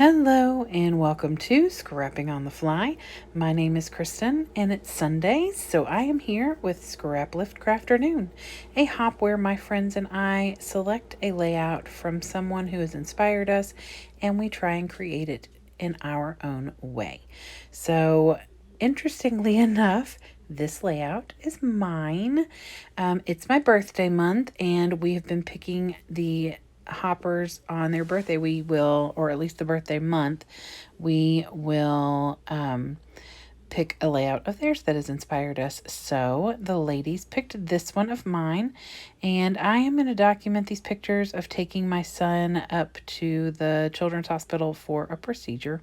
Hello and welcome to Scrapping on the Fly. My name is Kristen and it's Sunday, so I am here with Scraplift Crafternoon, a hop where my friends and I select a layout from someone who has inspired us and we try and create it in our own way. So, interestingly enough, this layout is mine. It's my birthday month and we have been picking the hoppers on their birthday. We will, or at least the birthday month, we will pick a layout of theirs that has inspired us. So the ladies picked this one of mine, and I am going to document these pictures of taking my son up to the children's hospital for a procedure.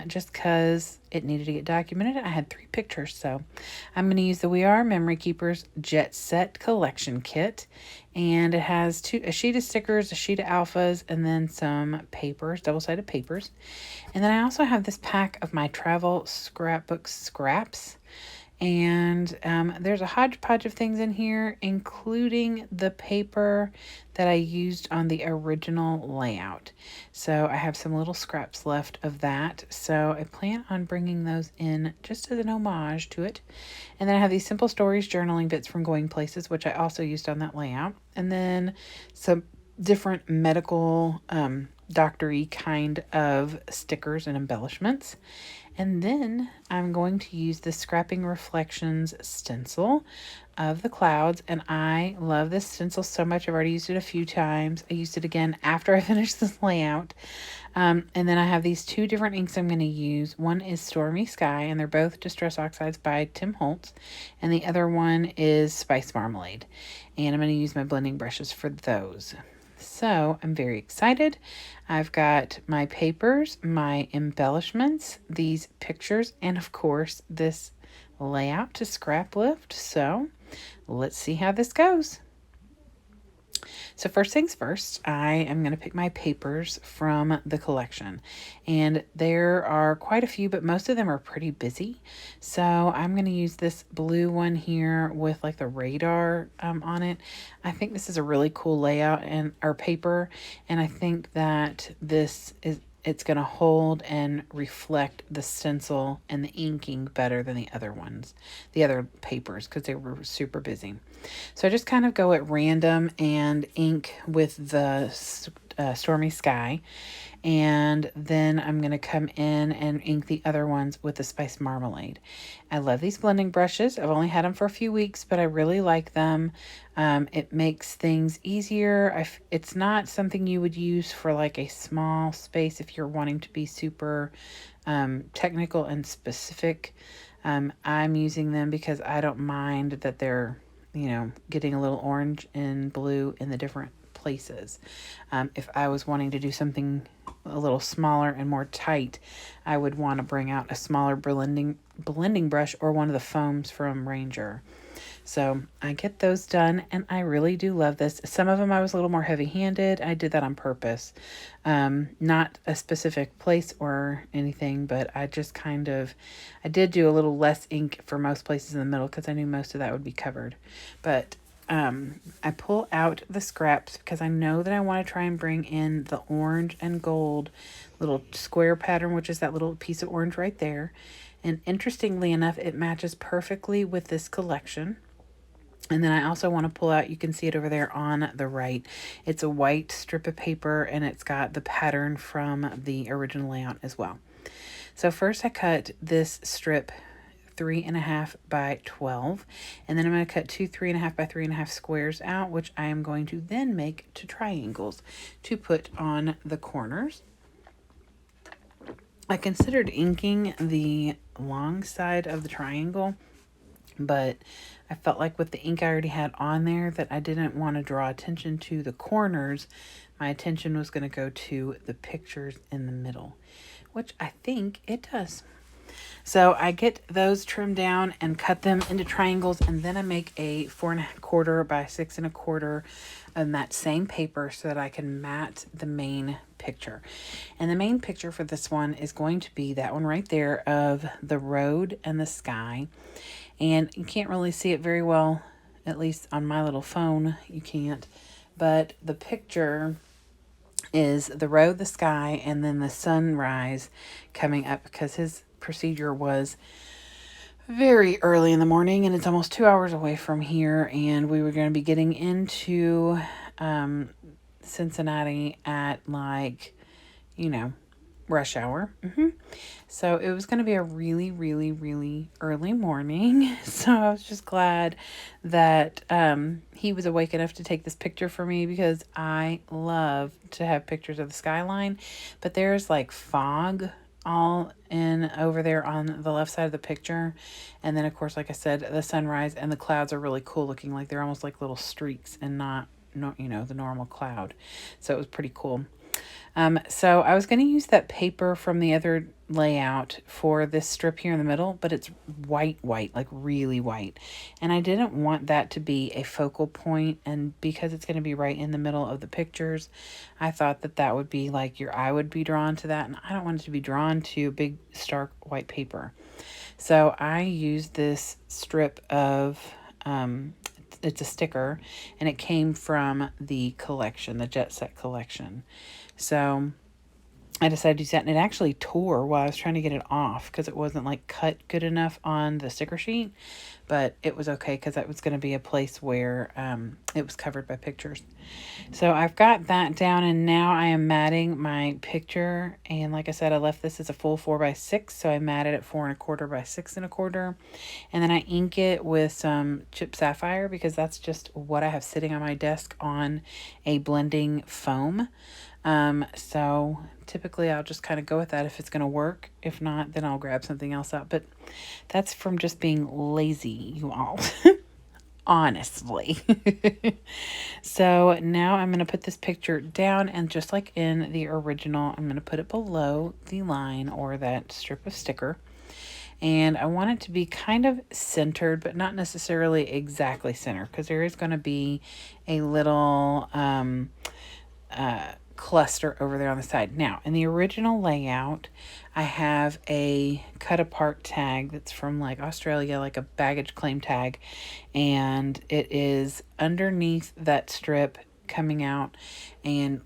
Just because it needed to get documented. I had 3 pictures, so I'm going to use the We Are Memory Keepers Jet Set Collection Kit, and it has a sheet of stickers, a sheet of alphas, and then some papers, double-sided papers. And then I also have this pack of my travel scrapbook scraps. And there's a hodgepodge of things in here, including the paper that I used on the original layout. So I have some little scraps left of that. So I plan on bringing those in just as an homage to it. And then I have these simple stories journaling bits from Going Places, which I also used on that layout. And then some different medical, doctory kind of stickers and embellishments. And then I'm going to use the Scrapping Reflections stencil of the clouds. And I love this stencil so much. I've already used it a few times. I used it again after I finished this layout. And then I have these 2 different inks I'm going to use. One is Stormy Sky, and they're both Distress Oxides by Tim Holtz. And the other one is Spice Marmalade. And I'm going to use my blending brushes for those. So I'm very excited. I've got my papers, my embellishments, these pictures, and of course this layout to Scraplift. So let's see how this goes. So first things first, I am going to pick my papers from the collection. And there are quite a few, but most of them are pretty busy. So I'm going to use this blue one here with like the radar on it. I think this is a really cool layout and our paper. And I think that it's going to hold and reflect the stencil and the inking better than the other ones, the other papers, because they were super busy. So I just kind of go at random and ink with the Stormy Sky. And then I'm going to come in and ink the other ones with the Spice Marmalade. I love these blending brushes. I've only had them for a few weeks, but I really like them. It makes things easier. It's not something you would use for like a small space if you're wanting to be super technical and specific. I'm using them because I don't mind that they're, getting a little orange and blue in the different places. If I was wanting to do something a little smaller and more tight, I would want to bring out a smaller blending brush or one of the foams from Ranger. So I get those done, and I really do love this. Some of them I was a little more heavy-handed. I did that on purpose. Not a specific place or anything, but I did do a little less ink for most places in the middle because I knew most of that would be covered. But I pull out the scraps because I know that I want to try and bring in the orange and gold little square pattern, which is that little piece of orange right there. And interestingly enough, it matches perfectly with this collection. And then I also want to pull out, you can see it over there on the right. It's a white strip of paper and it's got the pattern from the original layout as well. So first I cut this strip 3.5 by 12, and then I'm going to cut 2 3.5 by 3.5 squares out, which I am going to then make to triangles to put on the corners. I considered inking the long side of the triangle, but I felt like with the ink I already had on there that I didn't want to draw attention to the corners. My attention was going to go to the pictures in the middle, which I think it does. So I get those trimmed down and cut them into triangles, and then I make a 4.25 by 6.25 on that same paper so that I can mat the main picture. And the main picture for this one is going to be that one right there of the road and the sky. And you can't really see it very well, at least on my little phone, you can't. But the picture is the road, the sky, and then the sunrise coming up, because his procedure was very early in the morning and it's almost 2 hours away from here, and we were going to be getting into Cincinnati at like, rush hour. So it was going to be a really, really, really early morning. So I was just glad that he was awake enough to take this picture for me, because I love to have pictures of the skyline. But there's like fog all in over there on the left side of the picture. And then, of course, like I said, the sunrise and the clouds are really cool looking. Like they're almost like little streaks and not the normal cloud. So it was pretty cool. So I was going to use that paper from the other layout for this strip here in the middle, but it's white, like really white. And I didn't want that to be a focal point. And because it's going to be right in the middle of the pictures, I thought that that would be like your eye would be drawn to that. And I don't want it to be drawn to big, stark white paper. So I used this strip of, it's a sticker, and it came from the collection, the Jet Set collection. So I decided to use that, and it actually tore while I was trying to get it off because it wasn't like cut good enough on the sticker sheet, but it was okay because that was going to be a place where it was covered by pictures. So I've got that down, and now I am matting my picture. And like I said, I left this as a full 4x6, so I matted it 4 1/4 by 6 1/4, and then I ink it with some chipped sapphire because that's just what I have sitting on my desk on a blending foam. So typically I'll just kind of go with that if it's going to work. If not, then I'll grab something else up. But that's from just being lazy, you all. Honestly. So now I'm going to put this picture down, and just like in the original, I'm going to put it below the line or that strip of sticker. And I want it to be kind of centered, but not necessarily exactly centered, because there is going to be a little cluster over there on the side. Now, in the original layout, I have a cut apart tag that's from like Australia, like a baggage claim tag, and it is underneath that strip coming out, and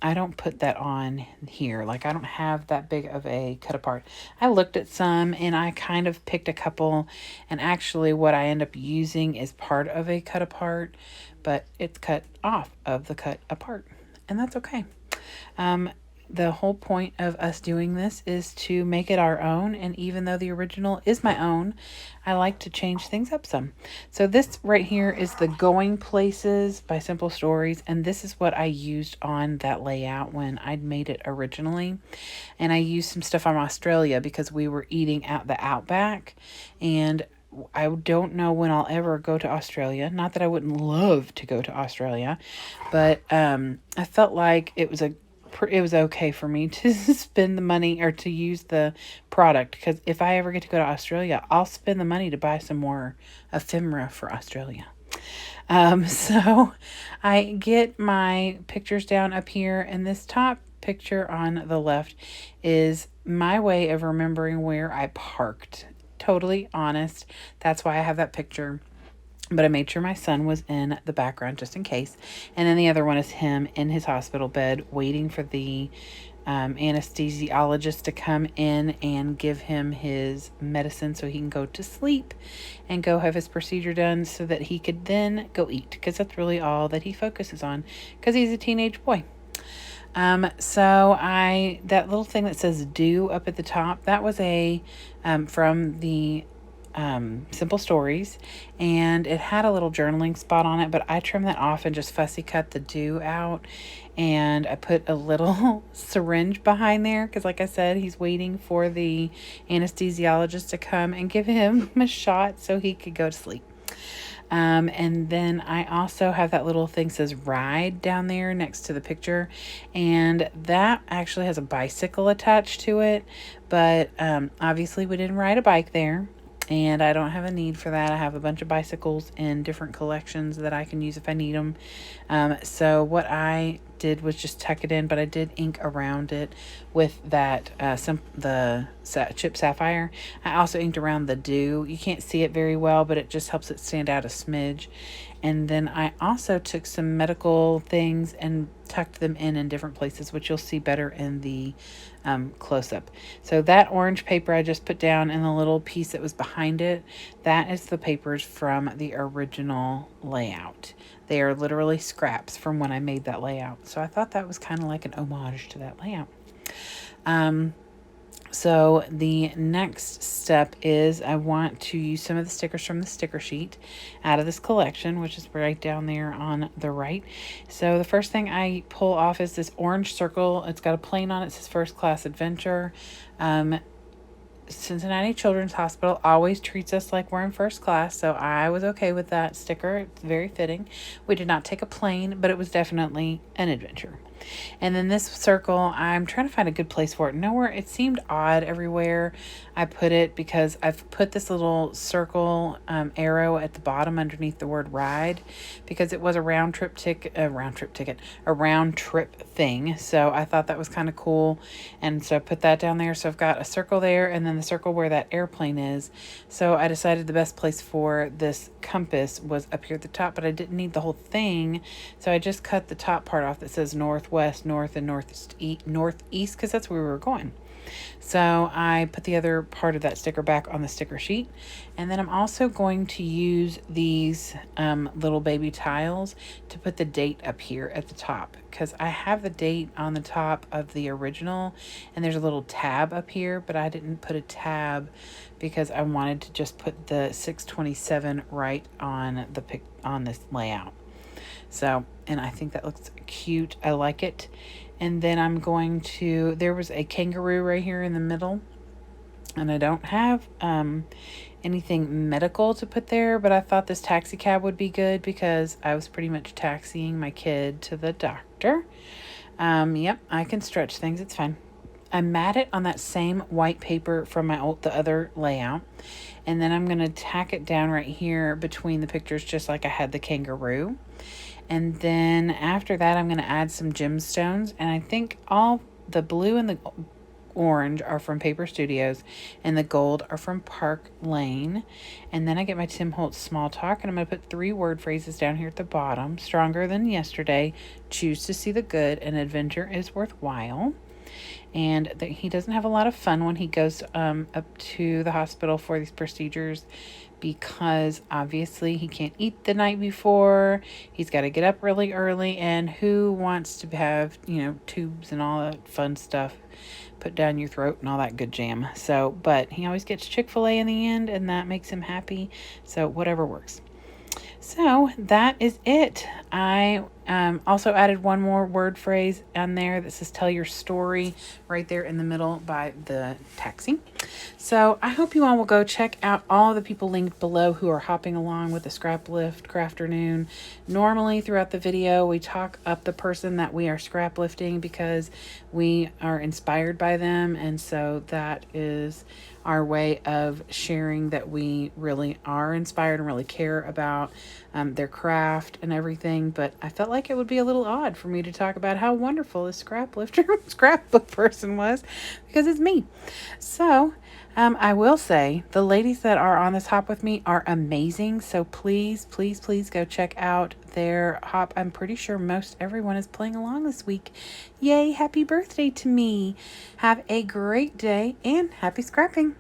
I don't put that on here. Like I don't have that big of a cut apart. I looked at some and I kind of picked a couple, and actually what I end up using is part of a cut apart, but it's cut off of the cut apart. And that's okay. The whole point of us doing this is to make it our own. And even though the original is my own, I like to change things up some. So this right here is the Going Places by Simple Stories. And this is what I used on that layout when I'd made it originally. And I used some stuff from Australia because we were eating at the Outback. And I don't know when I'll ever go to Australia. Not that I wouldn't love to go to Australia, but I felt like it was okay for me to spend the money or to use the product, because if I ever get to go to Australia, I'll spend the money to buy some more ephemera for Australia. So I get my pictures down up here, and this top picture on the left is my way of remembering where I parked. Totally honest. That's why I have that picture. But I made sure my son was in the background just in case. And then the other one is him in his hospital bed waiting for the anesthesiologist to come in and give him his medicine so he can go to sleep and go have his procedure done so that he could then go eat, because that's really all that he focuses on because he's a teenage boy. So that little thing that says "do" up at the top, that was from the Simple Stories, and it had a little journaling spot on it, but I trimmed that off and just fussy cut the "do" out, and I put a little syringe behind there because, like I said, he's waiting for the anesthesiologist to come and give him a shot so he could go to sleep. And then I also have that little thing that says "ride" down there next to the picture, and that actually has a bicycle attached to it, but obviously we didn't ride a bike there, and I don't have a need for that. I have a bunch of bicycles in different collections that I can use if I need them. So what I did was just tuck it in, but I did ink around it with that chip sapphire. I also inked around the dew. You can't see it very well, but it just helps it stand out a smidge. And then I also took some medical things and tucked them in different places, which you'll see better in the close-up. So that orange paper I just put down in the little piece that was behind it, that is the papers from the original layout. They are literally scraps from when I made that layout. So I thought that was kind of like an homage to that layout. So the next step is I want to use some of the stickers from the sticker sheet out of this collection, which is right down there on the right. So the first thing I pull off is this orange circle. It's got a plane on it. It says First Class Adventure. Cincinnati Children's Hospital always treats us like we're in first class, so I was okay with that sticker. It's very fitting. We did not take a plane, but it was definitely an adventure. And then this circle, I'm trying to find a good place for it. Nowhere, it seemed odd everywhere I put it, because I've put this little circle arrow at the bottom underneath the word ride, because it was a round trip thing. So I thought that was kind of cool. And so I put that down there. So I've got a circle there and then the circle where that airplane is. So I decided the best place for this compass was up here at the top, but I didn't need the whole thing. So I just cut the top part off that says northwest, north, and northeast, because that's where we were going. So I put the other part of that sticker back on the sticker sheet. And then I'm also going to use these little baby tiles to put the date up here at the top, because I have the date on the top of the original and there's a little tab up here, but I didn't put a tab because I wanted to just put the 6/27 right on this layout. So, and I think that looks cute. I like it. And then I'm going to, there was a kangaroo right here in the middle, and I don't have anything medical to put there, but I thought this taxi cab would be good because I was pretty much taxiing my kid to the doctor. Yep, I can stretch things. It's fine. I mat it on that same white paper from the other layout. And then I'm going to tack it down right here between the pictures, just like I had the kangaroo. And then after that, I'm going to add some gemstones. And I think all the blue and the orange are from Paper Studios, and the gold are from Park Lane. And then I get my Tim Holtz Small Talk, and I'm going to put 3 word phrases down here at the bottom. Stronger than yesterday, choose to see the good, and adventure is worthwhile. And he doesn't have a lot of fun when he goes up to the hospital for these procedures, because obviously he can't eat the night before. He's got to get up really early, and who wants to have, tubes and all that fun stuff put down your throat and all that good jam. So, but he always gets Chick-fil-A in the end, and that makes him happy. So whatever works. So that is it. I also added one more word phrase on there that says tell your story right there in the middle by the taxi. So I hope you all will go check out all the people linked below who are hopping along with the Scraplift Crafternoon. Normally throughout the video, we talk up the person that we are scrap lifting because we are inspired by them. And so that is our way of sharing that we really are inspired and really care about their craft and everything. But I felt like it would be a little odd for me to talk about how wonderful this scrapbook person was, because it's me. So I will say the ladies that are on this hop with me are amazing. So please, please, please go check out their hop. I'm pretty sure most everyone is playing along this week. Yay, happy birthday to me. Have a great day and happy scrapping.